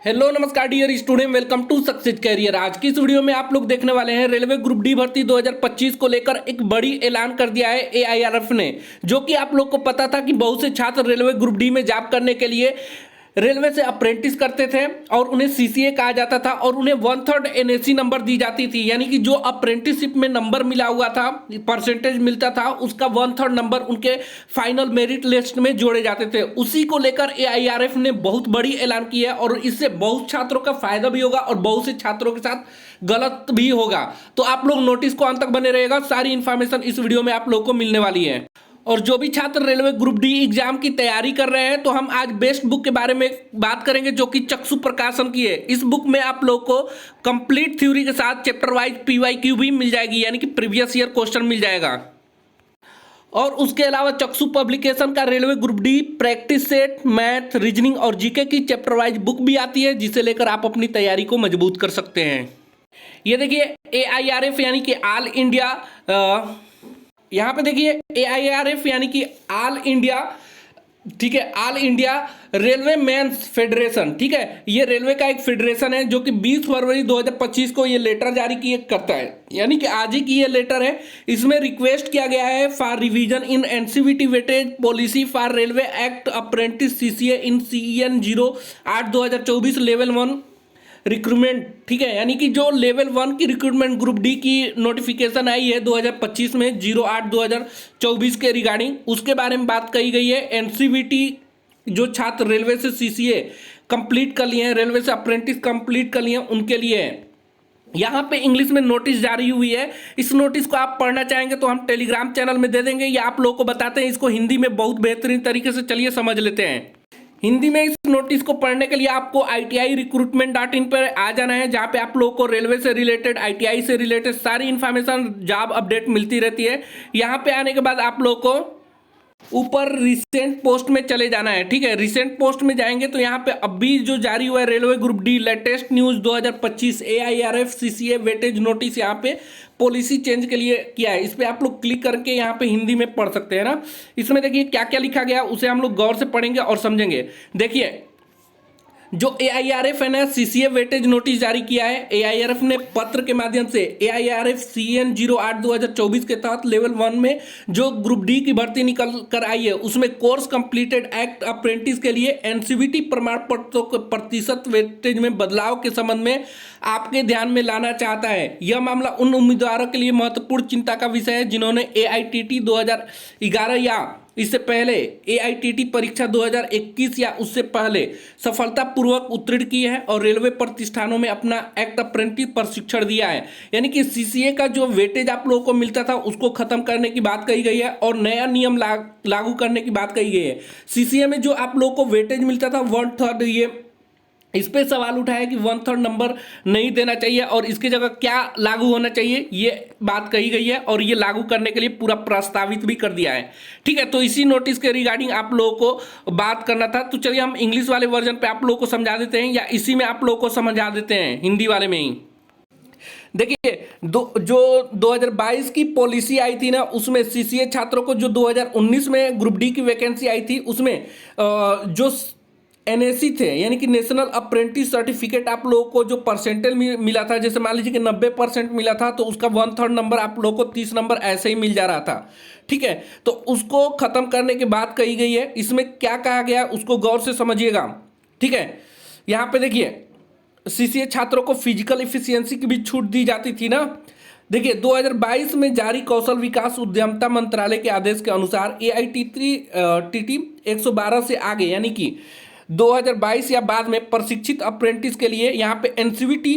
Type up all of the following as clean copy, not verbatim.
Hello नमस्कार dear student, welcome to success career. आज की इस वीडियो में आप लोग देखने वाले हैं रेलवे ग्रुप डी भर्ती 2025 को लेकर एक बड़ी ऐलान कर दिया है एआईआरएफ ने। जो कि आप लोग को पता था कि बहुत से छात्र रेलवे ग्रुप डी में जॉब करने के लिए रेलवे से अप्रेंटिस करते थे और उन्हें सीसीए कहा जाता था और उन्हें 1/3 एनएसी नंबर दी जाती थी, यानी कि जो अप्रेंटिसशिप में नंबर मिला हुआ था, परसेंटेज मिलता था, उसका 1/3 नंबर उनके फाइनल मेरिट लिस्ट में जोड़े जाते थे। उसी को लेकर एआईआरएफ ने बहुत बड़ी ऐलान की है और इससे बहुत छात्रों का फायदा भी होगा और बहुत से छात्रों के साथ गलत भी होगा। तो आप लोग नोटिस को अंत तक बने रहेगा, सारी इंफॉर्मेशन इस वीडियो में आप लोग को मिलने वाली है। और जो भी छात्र रेलवे ग्रुप डी एग्जाम की तैयारी कर रहे हैं तो हम आज बेस्ट बुक के बारे में बात करेंगे जो कि चक्षु प्रकाशन की है। इस बुक में आप लोग को कंप्लीट थ्योरी के साथ चैप्टर वाइज पीवाईक्यू भी मिल जाएगी, यानी कि प्रीवियस ईयर क्वेश्चन मिल जाएगा। और उसके अलावा चक्षु पब्लिकेशन का railway group D practice set, math, reasoning और जीके की चैप्टर वाइज बुक भी आती है, जिसे लेकर आप अपनी तैयारी को मजबूत कर सकते हैं। ये देखिए एआईआरएफ यानी कि ऑल इंडिया, यहाँ पे देखिए एआईआरएफ यानी कि ऑल इंडिया, ठीक है, all India railway men's federation, ठीक है, ये रेलवे का एक फेडरेशन है जो कि 20 फरवरी 2025 को ये लेटर जारी किए करता है, यानी कि आज ही की ये लेटर है। इसमें रिक्वेस्ट किया गया है for revision in NCVT weightage policy for railway act apprentice CCA in CEN 08/2024 level 1 recruitment, ठीक है, यानी कि जो लेवल 1 की रिक्रूटमेंट ग्रुप डी की नोटिफिकेशन आई है 2025 में 08/2024 के रिगार्डिंग, उसके बारे में बात कही गई है। एनसीवीटी जो छात्र रेलवे से सीसीए कंप्लीट कर लिए हैं, रेलवे से अप्रेंटिस कंप्लीट कर लिए हैं, उनके लिए है। यहाँ पे इंग्लिश में नोटिस जारी हुई है। इस नोटिस को आप पढ़ना चाहेंगे तो हम टेलीग्राम चैनल में दे देंगे या आप लोगों को बताते हैं इसको हिंदी में बहुत बेहतरीन तरीके से, चलिए समझ लेते हैं। हिंदी में इस नोटिस को पढ़ने के लिए आपको ITI-recruitment.in पर आ जाना है, जहाँ पे आप लोगों को रेलवे से रिलेटेड, ITI से रिलेटेड सारी इंफॉर्मेशन, जॉब अपडेट मिलती रहती है। यहाँ पे आने के बाद आप लोगों को ऊपर रिसेंट पोस्ट में चले जाना है, ठीक है। रिसेंट पोस्ट में जाएंगे तो यहाँ पे अभी जो जारी हुआ है railway group D latest news 2025 AIRF CCA weightage notice, यहाँ पे पॉलिसी चेंज के लिए किया है। इस पे आप लोग क्लिक करके यहाँ पे हिंदी में पढ़ सकते हैं ना। इसमें देखिए क्या क्या लिखा गया, उसे हम लोग गौर से पढ़ेंगे और समझेंगे। देखिए जो एआईआरएफ है ना, सीसीए वेटेज नोटिस जारी किया है। एआईआरएफ ने पत्र के माध्यम से एआईआरएफ CN 08/2024 के तहत लेवल 1 में जो ग्रुप डी की भर्ती निकल कर आई है, उसमें कोर्स कंप्लीटेड एक्ट अप्रेंटिस के लिए एनसीवीटी प्रमाण पत्रों के प्रतिशत वेटेज में बदलाव के संबंध में आपके ध्यान में लाना चाहता है। यह मामला उन उम्मीदवारों के लिए महत्वपूर्ण चिंता का विषय है जिन्होंने AITT 2011 या इससे पहले AITT परीक्षा 2021 या उससे पहले सफलतापूर्वक उत्तीर्ण की है और रेलवे प्रतिष्ठानों में अपना एक्ट अप्रेंटिस प्रशिक्षण दिया है। यानी कि सीसीए का जो वेटेज आप लोगों को मिलता था उसको खत्म करने की बात कही गई है और नया नियम लागू करने की बात कही गई है। सीसीए में जो आप लोगों को वेटेज मिलता था 1/3, ये इस पे सवाल उठाया कि 1/3 नंबर नहीं देना चाहिए और इसकी जगह क्या लागू होना चाहिए, ये बात कही गई है और ये लागू करने के लिए पूरा प्रस्तावित भी कर दिया है, ठीक है। तो इसी नोटिस के रिगार्डिंग आप लोगों को बात करना था। तो चलिए हम इंग्लिश वाले वर्जन पे आप लोगों को समझा देते हैं या इसी में आप लोगों को समझा देते हैं हिंदी वाले में ही। देखिए जो 2022 की पॉलिसी आई थी ना, उसमें सीसीए छात्रों को जो 2019 में ग्रुप डी की वैकेंसी आई थी उसमें जो NAC थे, यानी कि नेशनल अप्रेंटिस सर्टिफिकेट, आप लोगों को जो परसेंटेज मिला था, जैसे मान लीजिए कि 90% मिला था तो उसका 1/3 नंबर आप लोगों को 30 नंबर ऐसे ही मिल जा रहा था, ठीक है। तो उसको खत्म करने की बात कही गई है। इसमें क्या कहा गया उसको गौर से समझिएगा, ठीक है। यहाँ पे देखिए सीसीए छात्रों को फिजिकल इफिशियंसी की भी छूट दी जाती थी ना। देखिए 2022 में जारी कौशल विकास उद्यमता मंत्रालय के आदेश के अनुसार AITT 112 से आगे, यानी कि 2022 या बाद में प्रशिक्षित अप्रेंटिस के लिए यहाँ पे एनसीवीटी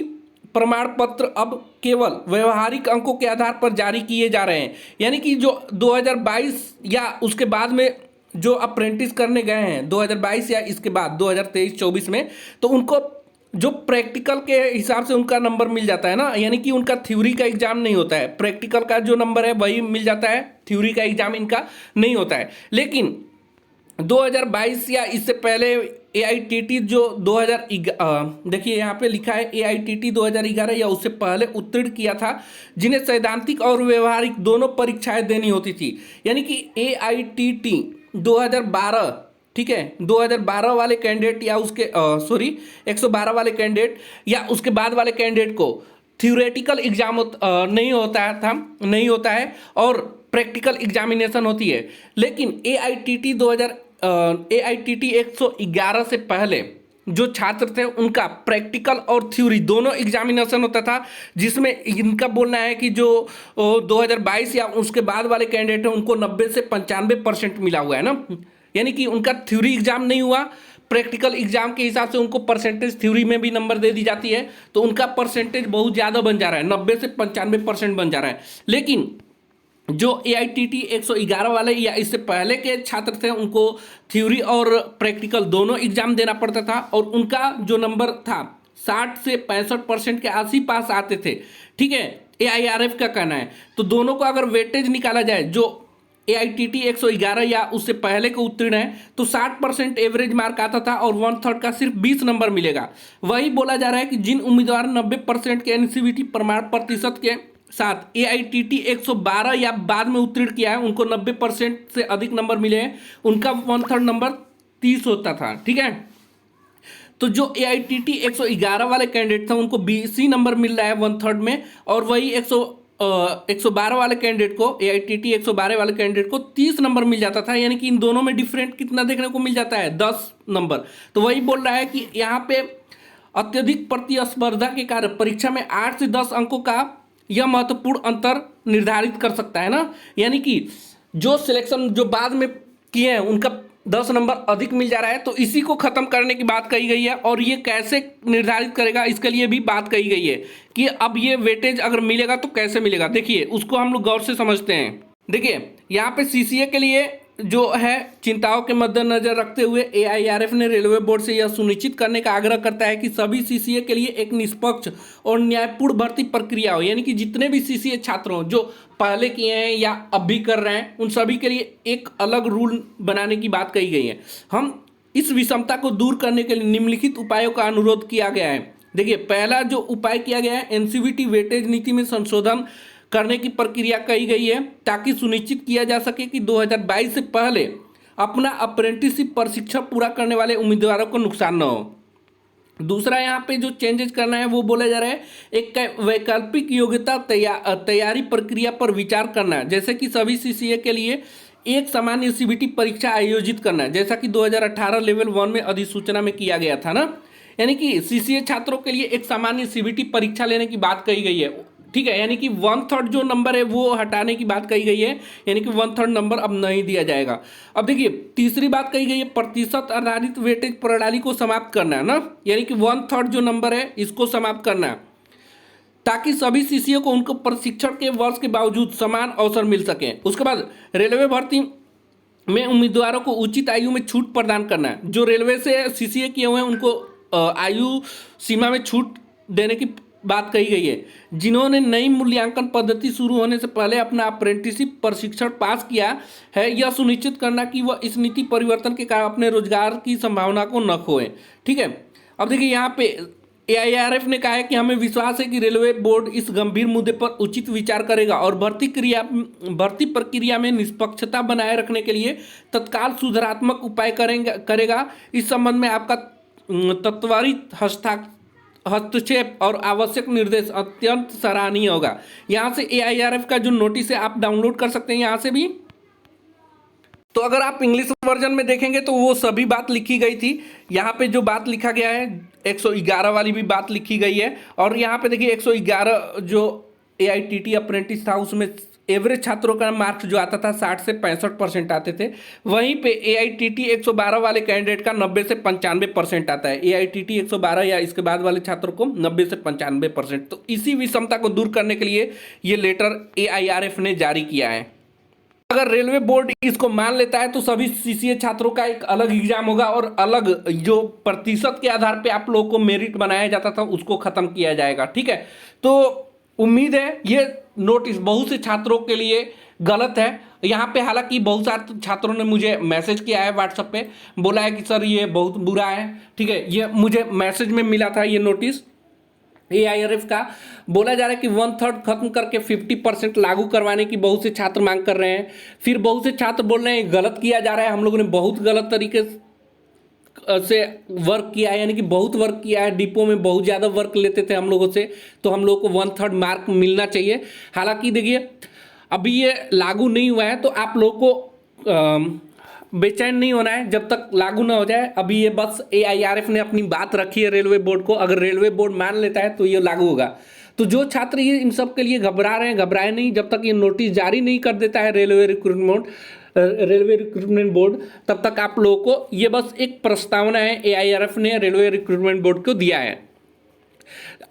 प्रमाण पत्र अब केवल व्यवहारिक अंकों के आधार पर जारी किए जा रहे हैं। यानी कि जो 2022 या उसके बाद में जो अप्रेंटिस करने गए हैं 2022 या इसके बाद 2023-24 में, तो उनको जो प्रैक्टिकल के हिसाब से उनका नंबर मिल जाता है ना, यानी कि उनका थ्योरी का एग्जाम नहीं होता है, प्रैक्टिकल का जो नंबर है वही मिल जाता है, थ्योरी का एग्जाम इनका नहीं होता है। लेकिन 2022 या इससे पहले AITT जो 2000, देखिए यहाँ पे लिखा है AITT 2011 या उससे पहले उत्तीर्ण किया था, जिन्हें सैद्धांतिक और व्यवहारिक दोनों परीक्षाएं देनी होती थी। यानी कि AITT 2012 ठीक है, 2012 वाले कैंडिडेट या उसके 112 वाले कैंडिडेट या उसके बाद वाले कैंडिडेट को थ्योरेटिकल एग्जाम नहीं होता है और प्रैक्टिकल एग्जामिनेशन होती है। लेकिन AITT 111 से पहले जो छात्र थे उनका प्रैक्टिकल और थ्योरी दोनों एग्जामिनेशन होता था, जिसमें इनका बोलना है कि जो 2022 या उसके बाद वाले कैंडिडेट हैं उनको 90 से 95% मिला हुआ है ना, यानी कि उनका थ्योरी एग्जाम नहीं हुआ, प्रैक्टिकल एग्जाम के हिसाब से उनको परसेंटेज थ्योरी में भी नंबर दे दी जाती है, तो उनका परसेंटेज बहुत ज़्यादा बन जा रहा है, 90 से 95% बन जा रहा है। लेकिन जो AITT 111 वाले या इससे पहले के छात्र थे उनको थ्योरी और प्रैक्टिकल दोनों एग्जाम देना पड़ता था और उनका जो नंबर था 60 से 65% के आस ही पास आते थे। ठीक है, AIRF का कहना है। तो दोनों को अगर वेटेज निकाला जाए, जो AITT 111 या उससे पहले को उत्तीर्ण है तो 60% एवरेज मार्क आता था और 1/3 का सिर्फ 20 नंबर मिलेगा। वही बोला जा रहा है कि जिन उम्मीदवार 90% के NCVT प्रमाण प्रतिशत के साथ AITT 112 या बाद में उत्तीर्ण किया है, उनको 90% से अधिक नंबर मिले हैं, उनका 1/3 नंबर 30 होता था। ठीक है, तो जो AITT 111 वाले कैंडिडेट थे उनको 20 नंबर मिल रहा है 1/3 में, और वही 112 वाले कैंडिडेट को, AITT 112 वाले कैंडिडेट को 30 नंबर मिल जाता था, यानी कि इन दोनों में डिफरेंट कितना देखने को मिल जाता है, 10 नंबर। तो वही बोल रहा है कि यहाँ पे अत्यधिक प्रतिस्पर्धा के कारण परीक्षा में 8 से 10 अंकों का यह महत्वपूर्ण अंतर निर्धारित कर सकता है ना, यानी कि जो सिलेक्शन जो बाद में किए हैं उनका 10 नंबर अधिक मिल जा रहा है, तो इसी को खत्म करने की बात कही गई है। और ये कैसे निर्धारित करेगा इसके लिए भी बात कही गई है कि अब ये वेटेज अगर मिलेगा तो कैसे मिलेगा। देखिए उसको हम लोग गौर से समझते हैं। देखिए यहाँ पे CCA के लिए जो है चिंताओं के मद्देनजर रखते हुए AIRF ने रेलवे बोर्ड से यह सुनिश्चित करने का आग्रह करता है कि सभी CCA के लिए एक निष्पक्ष और न्यायपूर्ण भर्ती प्रक्रिया हो, यानी कि जितने भी CCA छात्र हों जो पहले किए हैं या अब भी कर रहे हैं, उन सभी के लिए एक अलग रूल बनाने की बात कही गई है। हम इस विषमता को दूर करने के लिए निम्नलिखित उपायों का अनुरोध किया गया है। देखिए पहला जो उपाय किया गया है, NCVT वेटेज नीति में संशोधन करने की प्रक्रिया कही गई है ताकि सुनिश्चित किया जा सके कि 2022 से पहले अपना अप्रेंटिसशिप प्रशिक्षण पूरा करने वाले उम्मीदवारों को नुकसान न हो। दूसरा यहाँ पे जो चेंजेस करना है वो बोला जा रहा है, एक वैकल्पिक योग्यता तैयारी प्रक्रिया पर विचार करना है, जैसे कि सभी CCA के लिए एक सामान्य CBT परीक्षा आयोजित करना है, जैसा कि 2018 लेवल 1 में अधिसूचना में किया गया था ना, यानी कि CCA छात्रों के लिए एक सामान्य CBT परीक्षा लेने की बात कही गई है। ठीक है, यानी कि 1/3 जो नंबर है वो हटाने की बात कही गई है, यानी कि 1/3 नंबर अब नहीं दिया जाएगा। अब देखिए तीसरी बात कही गई है, प्रतिशत आधारित वेटेज प्रणाली को समाप्त करना है ना, यानी कि 1/3 जो नंबर है इसको समाप्त करना है ताकि सभी CCA को उनको प्रशिक्षण के वर्ष के बावजूद समान अवसर मिल सके। उसके बाद रेलवे भर्ती में उम्मीदवारों को उचित आयु में छूट प्रदान करना है। जो रेलवे से CCA किए हुए हैं उनको आयु सीमा में छूट देने की बात कही गई है। जिन्होंने नई मूल्यांकन पद्धति शुरू होने से पहले अपना अप्रेंटिसशिप प्रशिक्षण पास किया है, यह सुनिश्चित करना कि वह इस नीति परिवर्तन के कारण अपने रोजगार की संभावना को न खोए। ठीक है, अब देखिए यहाँ पे AIRF ने कहा है कि हमें विश्वास है कि रेलवे बोर्ड इस गंभीर मुद्दे पर उचित विचार करेगा और भर्ती प्रक्रिया में निष्पक्षता बनाए रखने के लिए तत्काल सुधारात्मक उपाय करेगा। इस संबंध में आपका त्वरित हस्तक्षेप और आवश्यक निर्देश अत्यंत सराहनीय होगा। यहाँ से AIRF का जो नोटिस है आप डाउनलोड कर सकते हैं यहाँ से भी। तो अगर आप इंग्लिश वर्जन में देखेंगे तो वो सभी बात लिखी गई थी। यहाँ पे जो बात लिखा गया है 111 वाली भी बात लिखी गई है, और यहाँ पे देखिए 111 जो AITT अप्रेंटिस था उसमें एवरेज छात्रों का मार्क्स जो आता था 60 से 65% आते थे। वहीं पे AITT 112 वाले कैंडिडेट का 90 से 95% आता है। AITT 112 या इसके बाद वाले छात्रों को 90 से 95%। तो इसी विषमता को दूर करने के लिए ये लेटर AIRF ने जारी किया है। अगर रेलवे बोर्ड इसको मान लेता है तो सभी CCA छात्रों का एक अलग एग्जाम होगा और अलग जो प्रतिशत के आधार पे आप लोगों को मेरिट बनाया जाता था उसको खत्म किया जाएगा। ठीक है, तो उम्मीद है ये नोटिस बहुत से छात्रों के लिए गलत है। यहाँ पे हालांकि बहुत सारे छात्रों ने मुझे मैसेज किया है व्हाट्सएप पे, बोला है कि सर ये बहुत बुरा है। ठीक है, ये मुझे मैसेज में मिला था ये नोटिस AIRF का। बोला जा रहा है कि 1/3 खत्म करके 50% लागू करवाने की बहुत से छात्र मांग कर रहे हैं। फिर बहुत से छात्र बोल रहे हैं गलत किया जा रहा है, हम लोगों ने बहुत गलत तरीके से वर्क किया है, यानी कि बहुत वर्क किया है, डिपो में बहुत ज़्यादा वर्क लेते थे हम लोगों से, तो हम लोग को 1/3 मार्क मिलना चाहिए। हालांकि देखिए अभी ये लागू नहीं हुआ है, तो आप लोग को बेचैन नहीं होना है जब तक लागू ना हो जाए। अभी ये बस AIRF ने अपनी बात रखी है रेलवे बोर्ड को, अगर रेलवे बोर्ड मान लेता है तो ये लागू होगा। तो जो छात्र ये इन सब के लिए घबरा रहे हैं, घबराए नहीं, जब तक ये नोटिस जारी नहीं कर देता है रेलवे रिक्रूटमेंट बोर्ड, तब तक आप लोगों को ये बस एक प्रस्तावना है, AIRF ने रेलवे रिक्रूटमेंट बोर्ड को दिया है।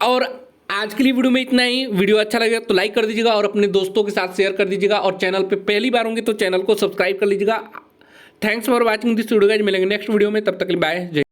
और आज के लिए वीडियो में इतना ही। वीडियो अच्छा लगे तो लाइक कर दीजिएगा और अपने दोस्तों के साथ शेयर कर दीजिएगा, और चैनल पे पहली बार होंगे तो चैनल को सब्सक्राइब कर लीजिएगा। Thanks for watching this video guys, मिलेंगे नेक्स्ट वीडियो में, तब तक के लिए बाय। जय